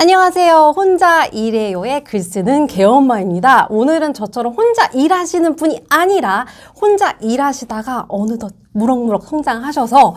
안녕하세요. 혼자 일해요의 글쓰는 개엄마입니다. 오늘은 저처럼 혼자 일하시는 분이 아니라 혼자 일하시다가 어느덧 무럭무럭 성장하셔서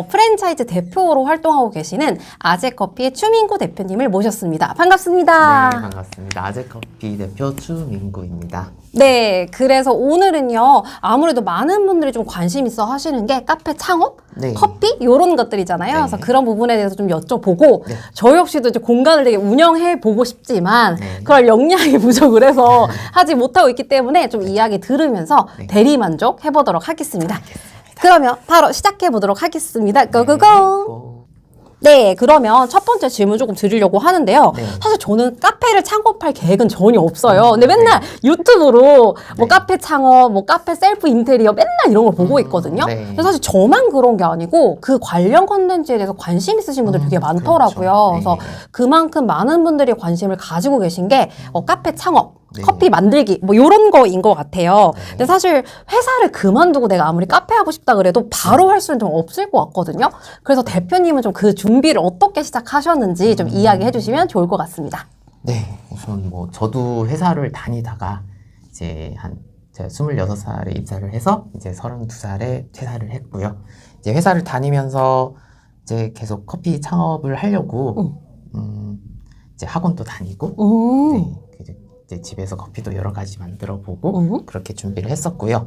프랜차이즈 대표로 활동하고 계시는 아재커피의 추민구 대표님을 모셨습니다. 반갑습니다. 네, 반갑습니다. 아재커피 대표 추민구입니다. 네, 그래서 오늘은요, 아무래도 많은 분들이 좀 관심 있어 하시는 게 카페 창업? 네. 커피? 이런 것들이잖아요. 네. 그래서 그런 부분에 대해서 좀 여쭤보고, 네. 저 역시도 이제 공간을 되게 운영해 보고 싶지만, 네. 그럴 역량이 부족을 해서 하지 못하고 있기 때문에 좀 이야기 들으면서 네. 대리만족 해보도록 하겠습니다. 그러면 바로 시작해 보도록 하겠습니다. 고고고! 네, 그러면 첫 번째 질문 조금 드리려고 하는데요. 네. 사실 저는 카페를 창업할 계획은 전혀 없어요. 근데 맨날 유튜브로 뭐 네. 카페 창업, 뭐 카페 셀프 인테리어 맨날 이런 걸 보고 있거든요. 네. 근데 사실 저만 그런 게 아니고 그 관련 컨텐츠에 대해서 관심 있으신 분들 되게 많더라고요. 그렇죠. 네. 그래서 그만큼 많은 분들이 관심을 가지고 계신 게 카페 창업, 네. 커피 만들기 뭐 이런 거인 것 같아요. 근데 사실 회사를 그만두고 내가 아무리 카페 하고 싶다 그래도 바로 할 수는 좀 없을 것 같거든요. 그래서 대표님은 좀 그 준비를 어떻게 시작하셨는지 좀 이야기해 주시면 좋을 것 같습니다. 네, 우선 뭐 저도 회사를 다니다가 이제 제가 26살에 입사를 해서 이제 32살에 퇴사를 했고요. 이제 회사를 다니면서 이제 계속 커피 창업을 하려고 이제 학원도 다니고 네, 이제 집에서 커피도 여러 가지 만들어 보고 그렇게 준비를 했었고요.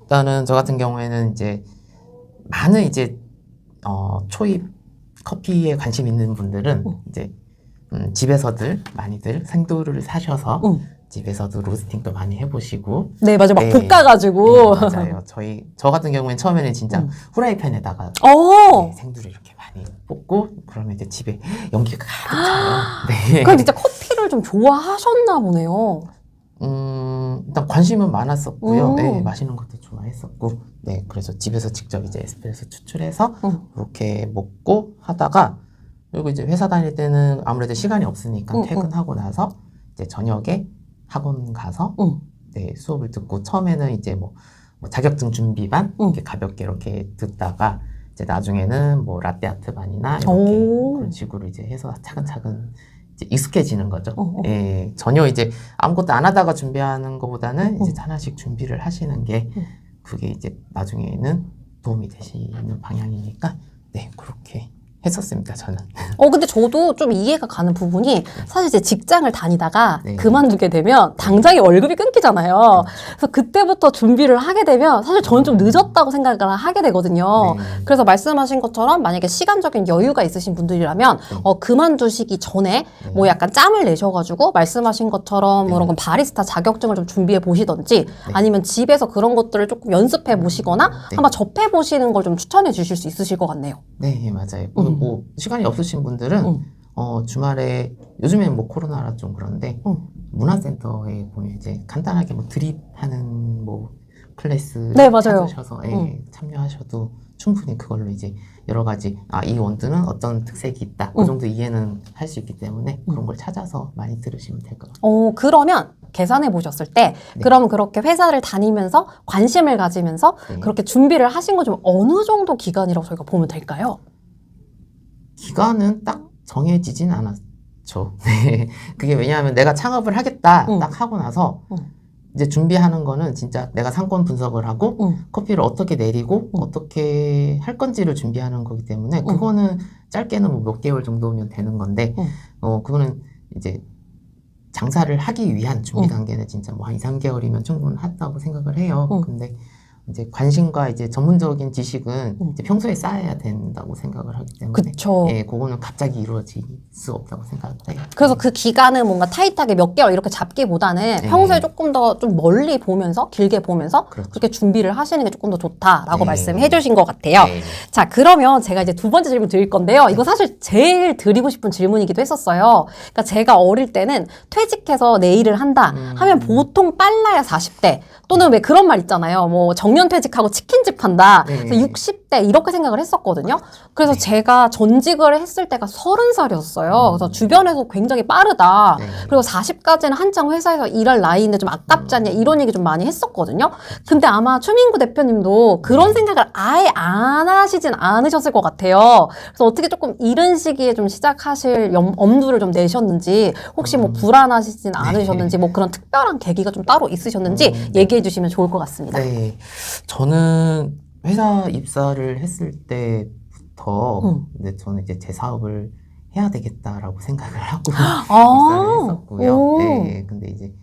일단은 저 같은 경우에는 이제 많은 이제 초입 커피에 관심 있는 분들은 이제 집에서들 많이들 생두를 사셔서 집에서도 로스팅도 많이 해보시고 네, 맞아요. 막 네. 볶아가지고. 네, 맞아요. 저 같은 경우에는 처음에는 진짜 후라이팬에다가 네. 생두를 이렇게 많이 볶고 그러면 이제 집에 연기가 가득 차요. 네. 그럼 진짜 커피를 좀 좋아하셨나 보네요. 일단 관심은 많았었고요. 네, 음. 마시는 것도 좋아했었고, 네, 그래서 집에서 직접 이제 에스프레소 추출해서 그렇게 먹고 하다가, 그리고 이제 회사 다닐 때는 아무래도 시간이 없으니까 퇴근하고 나서 이제 저녁에 학원 가서 네, 수업을 듣고 처음에는 이제 뭐 자격증 준비반 이렇게 가볍게 이렇게 듣다가 이제 나중에는 뭐 라떼아트 반이나 이렇게 오. 그런 식으로 이제 해서 차근차근 이제 익숙해지는 거죠. 예, 전혀 이제 아무것도 안 하다가 준비하는 것보다는 이제 하나씩 준비를 하시는 게 그게 이제 나중에는 도움이 되시는 방향이니까 네, 그렇게 했었습니다, 저는. 근데 저도 좀 이해가 가는 부분이 사실 이제 직장을 다니다가 네. 그만두게 되면 당장에 월급이 끊기잖아요. 그래서 그때부터 준비를 하게 되면 사실 저는 좀 늦었다고 생각을 하게 되거든요. 네. 그래서 말씀하신 것처럼 만약에 시간적인 여유가 있으신 분들이라면 그만두시기 전에 뭐 약간 짬을 내셔가지고 말씀하신 것처럼 뭐 그런 바리스타 자격증을 좀 준비해 보시던지 아니면 집에서 그런 것들을 조금 연습해 보시거나 한번 접해 보시는 걸 좀 추천해 주실 수 있으실 것 같네요. 네, 맞아요. 뭐 시간이 없으신 분들은 주말에 요즘에는 뭐 코로나라 좀 그런데 문화센터에 보면 이제 간단하게 뭐 드립하는 뭐 클래스 네, 맞아요. 찾으셔서 참여하셔도 충분히 그걸로 이제 여러 가지 이 원두는 어떤 특색이 있다 그 정도 이해는 할 수 있기 때문에 그런 걸 찾아서 많이 들으시면 될 것 같아요. 그러면 계산해 보셨을 때 그럼 그렇게 회사를 다니면서 관심을 가지면서 그렇게 준비를 하신 거 좀 어느 정도 기간이라고 저희가 보면 될까요? 기간은 딱 정해지진 않았죠. 네. 그게 왜냐하면 내가 창업을 하겠다 딱 하고 나서 이제 준비하는 거는 진짜 내가 상권 분석을 하고 커피를 어떻게 내리고 어떻게 할 건지를 준비하는 거기 때문에 그거는 짧게는 뭐 몇 개월 정도면 되는 건데 그거는 이제 장사를 하기 위한 준비 단계는 진짜 뭐 한 2, 3개월이면 충분하다고 생각을 해요. 근데 이제 관심과 이제 전문적인 지식은 이제 평소에 쌓아야 된다고 생각을 하기 때문에 그쵸. 예, 그거는 갑자기 이루어질 수 없다고 생각을 해요. 그래서 그 기간은 뭔가 타이트하게 몇 개월 이렇게 잡기보다는 평소에 조금 더 좀 멀리 보면서 길게 보면서 그렇죠. 그렇게 준비를 하시는 게 조금 더 좋다라고 네. 말씀해 주신 것 같아요. 네. 자, 그러면 제가 이제 두 번째 질문 드릴 건데요. 이거 사실 제일 드리고 싶은 질문이기도 했었어요. 그러니까 제가 어릴 때는 퇴직해서 내 일을 한다 하면 보통 빨라야 40대 또는 왜 그런 말 있잖아요. 뭐 정년퇴직하고 치킨집 한다. 네. 그래서 60대 이렇게 생각을 했었거든요. 그래서 제가 전직을 했을 때가 30살이었어요. 그래서 주변에서 굉장히 빠르다. 네. 그리고 40까지는 한창 회사에서 일할 나이인데 좀 아깝지 않냐 이런 얘기 좀 많이 했었거든요. 근데 아마 추민구 대표님도 그런 생각을 아예 안 하시진 않으셨을 것 같아요. 그래서 어떻게 조금 이른 시기에 좀 시작하실 엄두를 좀 내셨는지, 혹시 뭐 불안하시진 않으셨는지, 뭐 그런 특별한 계기가 좀 따로 있으셨는지 얘기해 주시면 좋을 것 같습니다. 네. 저는 회사 입사를 했을 때부터 근데 저는 이제 제 사업을 해야 되겠다라고 생각을 하고 입사를 했었고요. 오. 네. 근데 이제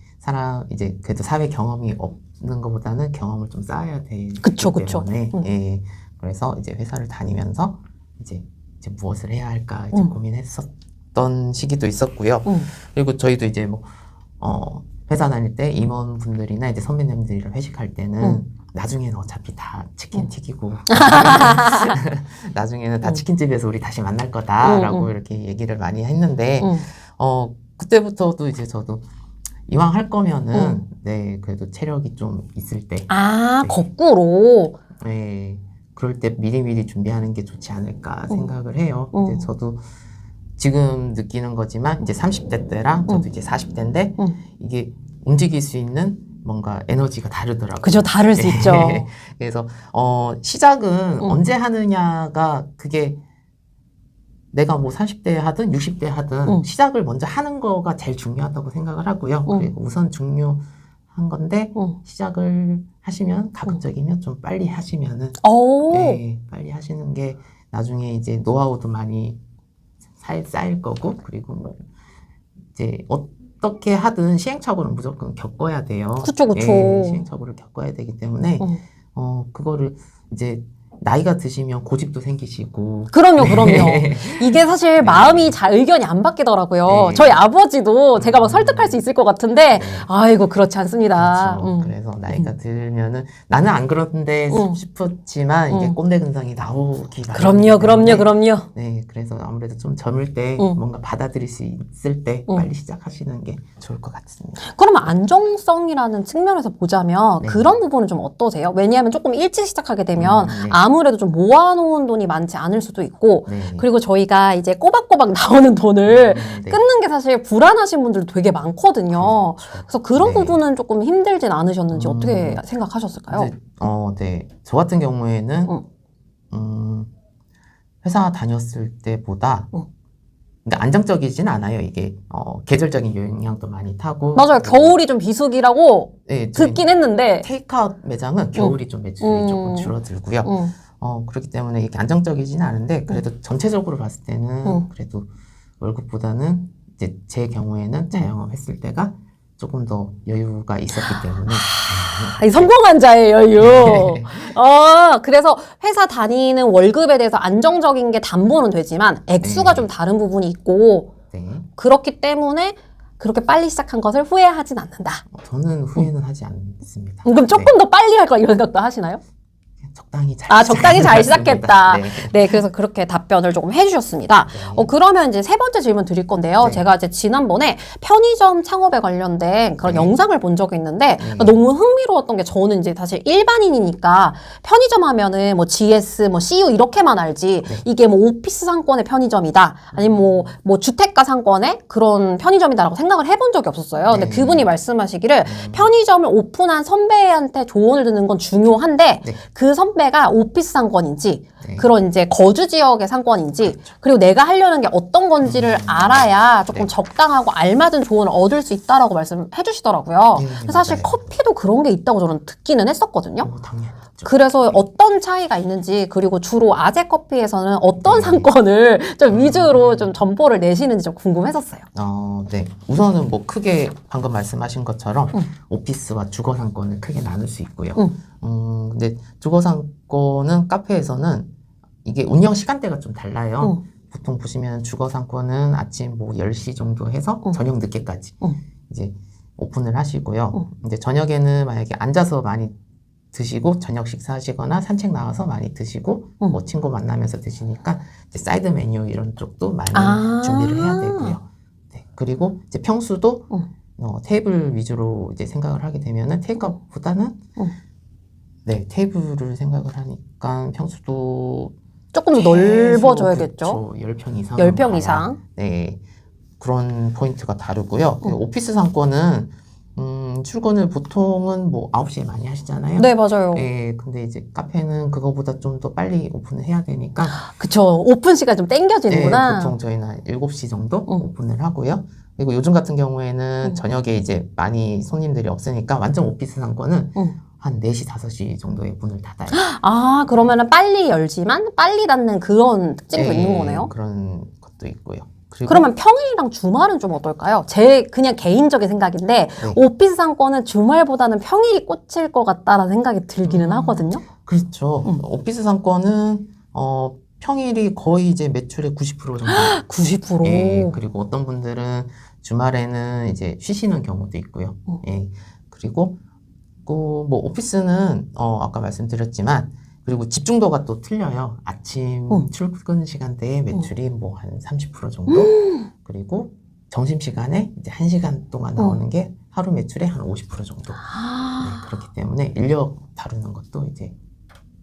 그래도 사회 경험이 없는 것보다는 경험을 좀 쌓아야 되기 그쵸. 때문에 예. 그래서 이제 회사를 다니면서 이제 무엇을 해야 할까 이제 고민했었던 시기도 있었고요. 그리고 저희도 이제 뭐 회사 다닐 때 임원분들이나 이제 선배님들이랑 회식할 때는 나중에는 어차피 다 치킨 튀기고 나중에는 다 치킨집에서 우리 다시 만날 거다라고 이렇게 얘기를 많이 했는데 그때부터도 이제 저도 이왕 할 거면은 네 그래도 체력이 좀 있을 때 아, 네. 거꾸로. 네 그럴 때 미리미리 준비하는 게 좋지 않을까 생각을 해요. 이제 저도 지금 느끼는 거지만 이제 30대 때랑 저도 이제 40대인데 이게 움직일 수 있는 뭔가 에너지가 다르더라고요. 그죠, 다를 수 있죠. 그래서 시작은 언제 하느냐가 그게 내가 뭐 30대 하든 60대 하든 시작을 먼저 하는 거가 제일 중요하다고 생각을 하고요. 그리고 우선 중요한 건데 시작을 하시면 가급적이면 좀 빨리 하시면은 네, 빨리 하시는 게 나중에 이제 노하우도 많이 쌓일 거고, 그리고 뭐 이제 어떻게 하든 시행착오는 무조건 겪어야 돼요. 그쵸. 예, 시행착오를 겪어야 되기 때문에 그거를 이제 나이가 드시면 고집도 생기시고. 그럼요. 이게 사실 마음이 잘 의견이 안 바뀌더라고요. 네. 저희 아버지도 제가 막 설득할 수 있을 것 같은데, 아이고, 그렇지 않습니다. 그렇죠. 그래서 나이가 들면은 나는 안 그런데 싶었지만 이게 꼰대 근성이 나오기 그럼요. 네, 그래서 아무래도 좀 젊을 때 뭔가 받아들일 수 있을 때 빨리 시작하시는 게 좋을 것 같습니다. 그러면 안정성이라는 측면에서 보자면 네. 그런 부분은 좀 어떠세요? 왜냐하면 조금 일찍 시작하게 되면 네. 아무래도 좀 모아놓은 돈이 많지 않을 수도 있고, 네. 그리고 저희가 이제 꼬박꼬박 나오는 돈을 네. 끊는 게 사실 불안하신 분들도 되게 많거든요. 그렇죠. 그래서 그런 네. 부분은 조금 힘들진 않으셨는지 어떻게 생각하셨을까요? 이제, 네. 저 같은 경우에는 회사 다녔을 때보다 그러니까 안정적이진 않아요. 이게 계절적인 영향도 많이 타고. 맞아요. 겨울이 좀 비수기라고 네, 듣긴 했는데. 테이크아웃 매장은 겨울이 좀 매출이 조금 줄어들고요. 그렇기 때문에 이게 안정적이지는 않은데 그래도 전체적으로 봤을 때는 그래도 월급보다는 이제 제 경우에는 자영업 했을 때가 조금 더 여유가 있었기 때문에 이 성공한 자의 여유. 그래서 회사 다니는 월급에 대해서 안정적인 게 담보는 되지만 액수가 네. 좀 다른 부분이 있고, 네. 그렇기 때문에 그렇게 빨리 시작한 것을 후회하진 않는다. 저는 후회는 하지 않습니다. 그럼 조금 더 빨리 할 거 이런 생각도 하시나요? 적당히 잘 적당히 잘 시작했습니다. 시작했다. 네. 네, 그래서 그렇게 답변을 조금 해주셨습니다. 네. 그러면 이제 세 번째 질문 드릴 건데요. 네. 제가 이제 지난번에 편의점 창업에 관련된 그런 네. 영상을 본 적이 있는데 너무 흥미로웠던 게, 저는 이제 사실 일반인이니까 편의점 하면은 뭐 GS, 뭐 CU 이렇게만 알지, 이게 뭐 오피스 상권의 편의점이다, 아니면 뭐 주택가 상권의 그런 편의점이다라고 생각을 해본 적이 없었어요. 근데 네. 그분이 말씀하시기를 편의점을 오픈한 선배한테 조언을 듣는 건 중요한데 네. 그 선배가 오피스 상권인지 네. 그런 이제 거주 지역의 상권인지, 그리고 내가 하려는 게 어떤 건지를 알아야 조금 네. 적당하고 알맞은 조언을 얻을 수 있다라고 말씀해 주시더라고요. 네, 근데 사실 맞아요. 커피도 그런 게 있다고 저는 듣기는 했었거든요. 당연히 있죠. 그래서 어떤 차이가 있는지, 그리고 주로 아재 커피에서는 어떤 상권을 좀 위주로 좀 점포를 내시는지 좀 궁금했었어요. 네. 우선은 뭐 크게 방금 말씀하신 것처럼 오피스와 주거 상권을 크게 나눌 수 있고요. 근데 주거 상권은 카페에서는 이게 운영 시간대가 좀 달라요. 보통 보시면 주거 상권은 아침 뭐 10시 정도 해서 저녁 늦게까지 이제 오픈을 하시고요. 이제 저녁에는 만약에 앉아서 많이 드시고 저녁 식사하시거나 산책 나와서 많이 드시고 뭐 친구 만나면서 드시니까 이제 사이드 메뉴 이런 쪽도 많이 준비를 해야 되고요. 네. 그리고 이제 평수도 테이블 위주로 이제 생각을 하게 되면은 테이크아웃보다는 네, 테이블을 생각을 하니까 평수도 조금 더 넓어져야겠죠. 10평 이상. 10평 이상. 네, 그런 포인트가 다르고요. 오피스 상권은 출근을 보통은 뭐 9시에 많이 하시잖아요. 네, 맞아요. 네, 근데 이제 카페는 그거보다 좀 더 빨리 오픈을 해야 되니까. 그쵸. 오픈 시간 좀 땡겨지는구나. 네, 보통 저희는 한 7시 정도 오픈을 하고요. 그리고 요즘 같은 경우에는 저녁에 이제 많이 손님들이 없으니까 완전 오피스 상권은 한 4시, 5시 정도에 문을 닫아요. 아, 그러면은 빨리 열지만 빨리 닫는 그런 특징도 있는 거네요. 그런 것도 있고요. 그리고 그러면 평일이랑 주말은 좀 어떨까요? 제 그냥 개인적인 생각인데 오피스 상권은 주말보다는 평일이 꽂힐 것 같다라는 생각이 들기는 하거든요. 그렇죠. 오피스 상권은 평일이 거의 이제 매출의 90% 정도. 90%. 예, 그리고 어떤 분들은 주말에는 이제 쉬시는 경우도 있고요. 예, 그리고 뭐 오피스는 아까 말씀드렸지만 그리고 집중도가 또 틀려요. 아침 출근 시간대에 매출이 뭐 한 30% 정도. 그리고 점심시간에 이제 1시간 동안 나오는 게 하루 매출의 한 50% 정도. 네, 그렇기 때문에 인력 다루는 것도 이제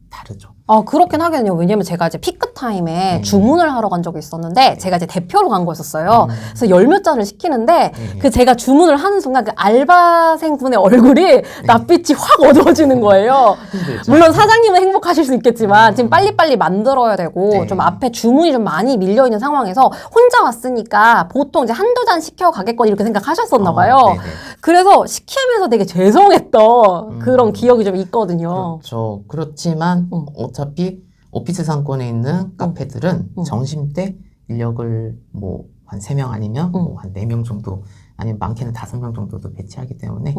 다르죠. 그렇긴 하겠네요. 왜냐면 제가 이제 피크 타임에 주문을 하러 간 적이 있었는데 제가 이제 대표로 간 거였었어요. 그래서 열 몇 잔을 시키는데 그 제가 주문을 하는 순간 그 알바생 분의 얼굴이 낯빛이 확 어두워지는 거예요. 힘들죠. 물론 사장님은 행복하실 수 있겠지만 지금 빨리빨리 만들어야 되고 좀 앞에 주문이 좀 많이 밀려 있는 상황에서 혼자 왔으니까 보통 이제 한두 잔 시켜 가겠거니 이렇게 생각하셨었나 봐요. 그래서 시키면서 되게 죄송했던 그런 기억이 좀 있거든요. 그렇죠. 그렇지만 어차피 오피스 상권에 있는 카페들은 점심때 인력을 뭐 한 3명 아니면 뭐 한 4명 정도 아니면 많게는 5명 정도도 배치하기 때문에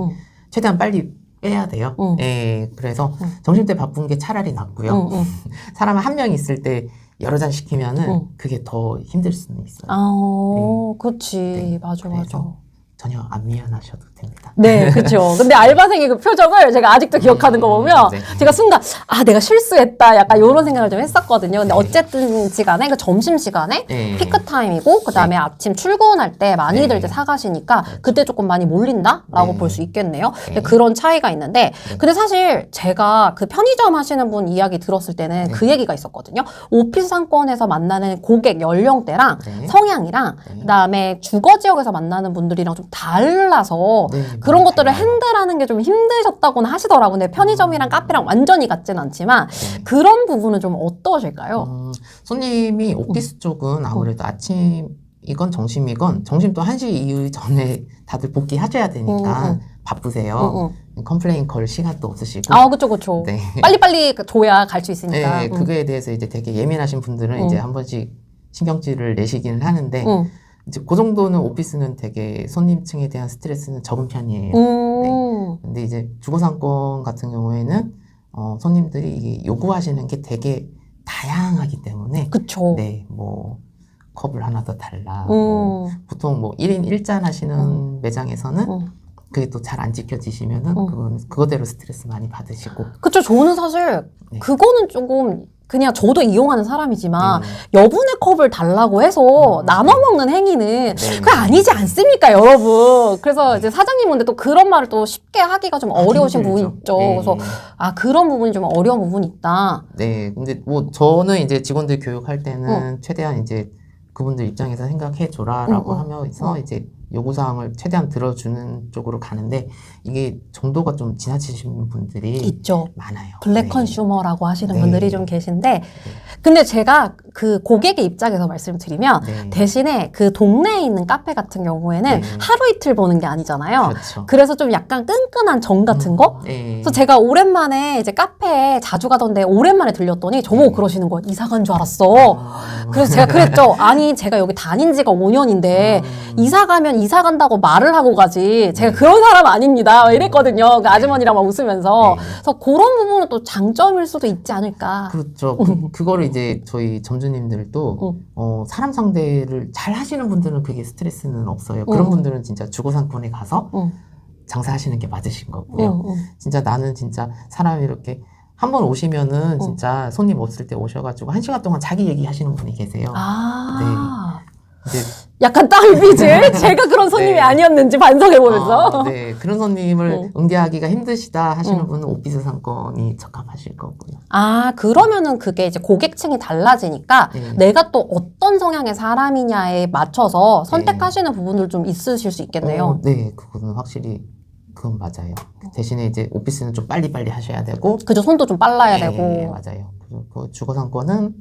최대한 빨리 빼야 돼요. 예, 그래서 점심때 바쁜 게 차라리 낫고요. 사람 한 명 있을 때 여러 잔 시키면은 그게 더 힘들 수는 있어요. 그렇지. 네, 맞아. 전혀 안 미안하셔도 됩니다. 네, 그렇죠. 근데 알바생의 그 표정을 제가 아직도 기억하는 거 보면 제가 순간 내가 실수했다 약간 이런 생각을 좀 했었거든요. 근데 어쨌든 시간에 그 점심 시간에 피크 타임이고 그다음에 아침 출근할 때 많이들 이제 사가시니까 그때 조금 많이 몰린다라고 볼 수 있겠네요. 근데 그런 차이가 있는데 근데 사실 제가 그 편의점 하시는 분 이야기 들었을 때는 그 얘기가 있었거든요. 오피스 상권에서 만나는 고객 연령대랑 성향이랑 그다음에 주거 지역에서 만나는 분들이랑 좀 달라서 그런 것들을 핸들하는 게 좀 힘드셨다고는 하시더라고요. 근데 편의점이랑 카페랑 완전히 같진 않지만 그런 부분은 좀 어떠실까요? 손님이 오피스 쪽은 아무래도 아침이건 점심이건 점심도 1시 이전에 다들 복귀하셔야 되니까 바쁘세요. 컴플레인 걸 시간도 없으시고. 그쵸. 네. 빨리빨리 줘야 갈 수 있으니까. 네, 그거에 대해서 이제 되게 예민하신 분들은 이제 한 번씩 신경질을 내시기는 하는데 이제 그 정도는 오피스는 되게 손님층에 대한 스트레스는 적은 편이에요. 네. 근데 이제 주거상권 같은 경우에는 손님들이 이게 요구하시는 게 되게 다양하기 때문에 그쵸. 네, 뭐 컵을 하나 더 달라. 뭐 보통 뭐 1인 1잔 하시는 매장에서는 그게 또 잘 안 지켜지시면은 그거대로 스트레스 많이 받으시고. 그쵸. 저는 사실 그거는 조금 그냥 저도 이용하는 사람이지만 여분의 컵을 달라고 해서 나눠 먹는 행위는 그게 아니지 않습니까, 여러분? 그래서 이제 사장님 근데 또 그런 말을 또 쉽게 하기가 좀 어려우신 부분이 있죠. 그래서 그런 부분이 좀 어려운 부분이 있다. 네, 근데 뭐 저는 이제 직원들 교육할 때는 최대한 이제 그분들 입장에서 생각해 줘라라고 하면서 이제 요구사항을 최대한 들어주는 쪽으로 가는데 이게 정도가 좀 지나치신 분들이 있죠. 많아요. 블랙 컨슈머라고 하시는 분들이 좀 계신데 근데 제가 그 고객의 입장에서 말씀을 드리면 대신에 그 동네에 있는 카페 같은 경우에는 하루 이틀 보는 게 아니잖아요. 그렇죠. 그래서 좀 약간 끈끈한 정 같은 거? 그래서 제가 오랜만에 이제 카페에 자주 가던데 오랜만에 들렸더니 저보고 그러시는 거예요. 이사 간 줄 알았어. 그래서 제가 그랬죠. 아니 제가 여기 다닌 지가 5년인데 이사 가면 이사 간다고 말을 하고 가지 제가 그런 사람 아닙니다. 이랬거든요. 그 아주머니랑 막 웃으면서. 그래서 그런 부분은 또 장점일 수도 있지 않을까. 그렇죠. 그거를 이제 저희 점주님들도 사람 상대를 잘 하시는 분들은 그게 스트레스는 없어요. 그런 분들은 진짜 주거상권에 가서 장사하시는 게 맞으신 거고요. 진짜 나는 진짜 사람이 이렇게 한 번 오시면은 진짜 손님 없을 때 오셔가지고 1시간 동안 자기 얘기하시는 분이 계세요. 네. 이제 약간 딸빚을 제가 그런 손님이 네. 아니었는지 반성해보면서. 네, 그런 손님을 응대하기가 힘드시다 하시는 분은 오피스 상권이 적합하실 거고요. 아, 그러면은 그게 이제 고객층이 달라지니까 네. 내가 또 어떤 성향의 사람이냐에 맞춰서 선택하시는 부분들 좀 있으실 수 있겠네요. 네, 그거는 확실히 그건 맞아요. 대신에 이제 오피스는 좀 빨리빨리 하셔야 되고, 그죠, 손도 좀 빨라야 네, 되고. 맞아요. 그리고 그 주거 상권은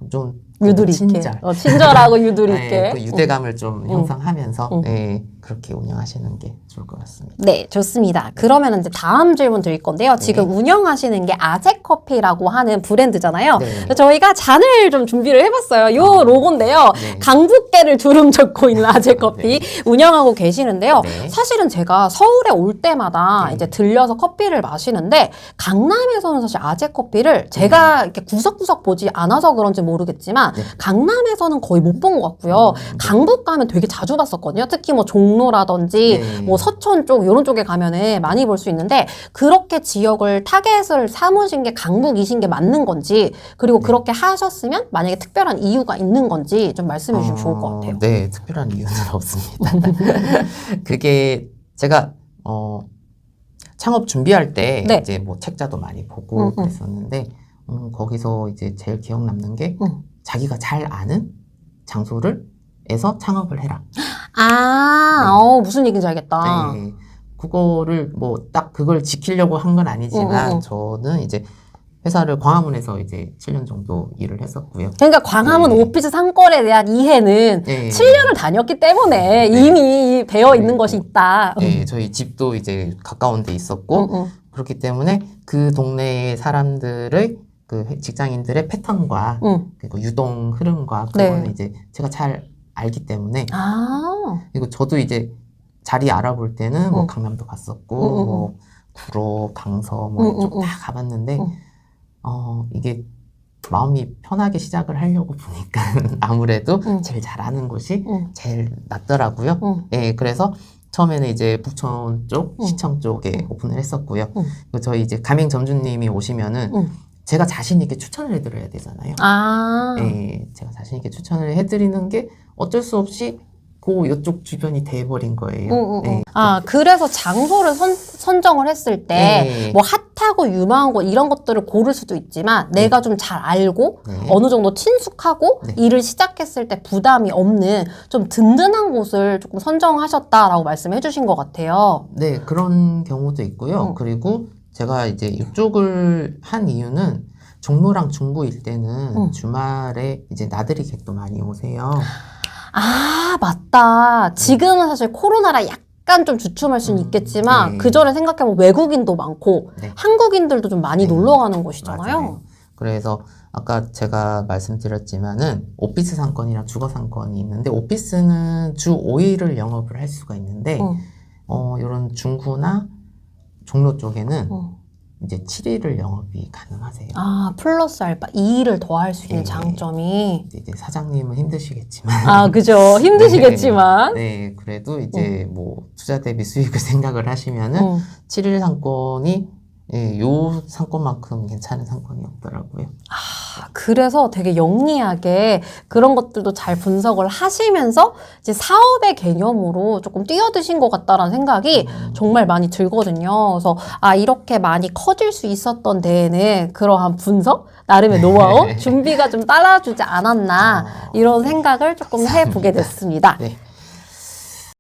좀 유두리 있게. 친절. 친절하고 유두리 네, 있게. 그 유대감을 좀 형성하면서 응. 네, 그렇게 운영하시는 게 좋을 것 같습니다. 네, 좋습니다. 그러면 이제 다음 질문 드릴 건데요. 지금 운영하시는 게 아재커피라고 하는 브랜드잖아요. 네. 그래서 저희가 잔을 좀 준비를 해봤어요. 요 로고인데요. 네. 강북계를 주름 잡고 있는 아재커피 운영하고 계시는데요. 네. 사실은 제가 서울에 올 때마다 네. 이제 들려서 커피를 마시는데 강남에서는 사실 아재커피를 제가 이렇게 구석구석 보지 않아서 그런지 모르겠지만 네. 강남에서는 거의 못 본 것 같고요. 강북 가면 되게 자주 봤었거든요. 특히 뭐 종로라든지 네. 뭐 서천 쪽 이런 쪽에 가면은 많이 볼 수 있는데 그렇게 지역을 타겟을 삼으신 게 강북이신 게 맞는 건지 그리고 그렇게 하셨으면 만약에 특별한 이유가 있는 건지 좀 말씀해 주시면 좋을 것 같아요. 네, 특별한 이유는 없습니다. 그게 제가 창업 준비할 때 네. 이제 뭐 책자도 많이 보고 그랬었는데 거기서 이제 제일 기억 남는 게 자기가 잘 아는 장소를에서 창업을 해라. 무슨 얘기인지 알겠다. 네, 그거를 뭐 딱 그걸 지키려고 한 건 아니지만 저는 이제 회사를 광화문에서 이제 7년 정도 일을 했었고요. 그러니까 광화문 네. 오피스 상권에 대한 이해는 네. 7년을 다녔기 때문에 네. 이미 배어 있는 네. 것이 있다. 네, 저희 집도 이제 가까운 데 있었고 그렇기 때문에 그 동네의 사람들의 그 직장인들의 패턴과 그리고 유동 흐름과 그거는 네. 이제 제가 잘 알기 때문에 그리고 저도 이제 자리 알아볼 때는 뭐 강남도 갔었고 뭐 구로, 강서 뭐 이쪽 다 가봤는데 이게 마음이 편하게 시작을 하려고 보니까 아무래도 제일 잘하는 곳이 제일 낫더라고요. 예, 그래서 처음에는 이제 북촌 쪽, 시청 쪽에 오픈을 했었고요. 그리고 저희 이제 가맹 점주님이 오시면은 제가 자신 있게 추천을 해드려야 되잖아요. 예, 제가 자신 있게 추천을 해드리는 게 어쩔 수 없이 그 이쪽 주변이 돼버린 거예요. 네. 그래서 장소를 선정을 했을 때 네. 뭐 핫하고 유명한 곳 이런 것들을 고를 수도 있지만 내가 좀 잘 알고 네. 어느 정도 친숙하고 네. 일을 시작했을 때 부담이 없는 좀 든든한 곳을 조금 선정하셨다라고 말씀해 주신 것 같아요. 네, 그런 경우도 있고요. 그리고 제가 이제 이쪽을 한 이유는 종로랑 중구일 때는 주말에 이제 나들이 객도 많이 오세요. 맞다. 지금은 사실 코로나라 약간 좀 주춤할 수는 있겠지만 네. 그 전에 생각해보면 외국인도 많고 네. 한국인들도 좀 많이 네. 놀러 가는 곳이잖아요. 맞아요. 그래서 아까 제가 말씀드렸지만은 오피스 상권이랑 주거 상권이 있는데 오피스는 주 5일을 영업을 할 수가 있는데 이런 중구나 종로 쪽에는 이제 7일을 영업이 가능하세요. 플러스 알파 2일을 더 할 수 있는 네. 장점이. 이제 사장님은 힘드시겠지만 그죠. 힘드시겠지만. 네, 그래도 이제 뭐 투자 대비 수익을 생각을 하시면은 7일 상권이 요 상권만큼 괜찮은 상권이 없더라고요. 그래서 되게 영리하게 그런 것들도 잘 분석을 하시면서 이제 사업의 개념으로 조금 뛰어드신 것 같다라는 생각이 정말 많이 들거든요. 그래서 이렇게 많이 커질 수 있었던 데에는 그러한 분석, 나름의 노하우, 준비가 좀 따라주지 않았나 이런 생각을 조금 해보게 됐습니다. 네.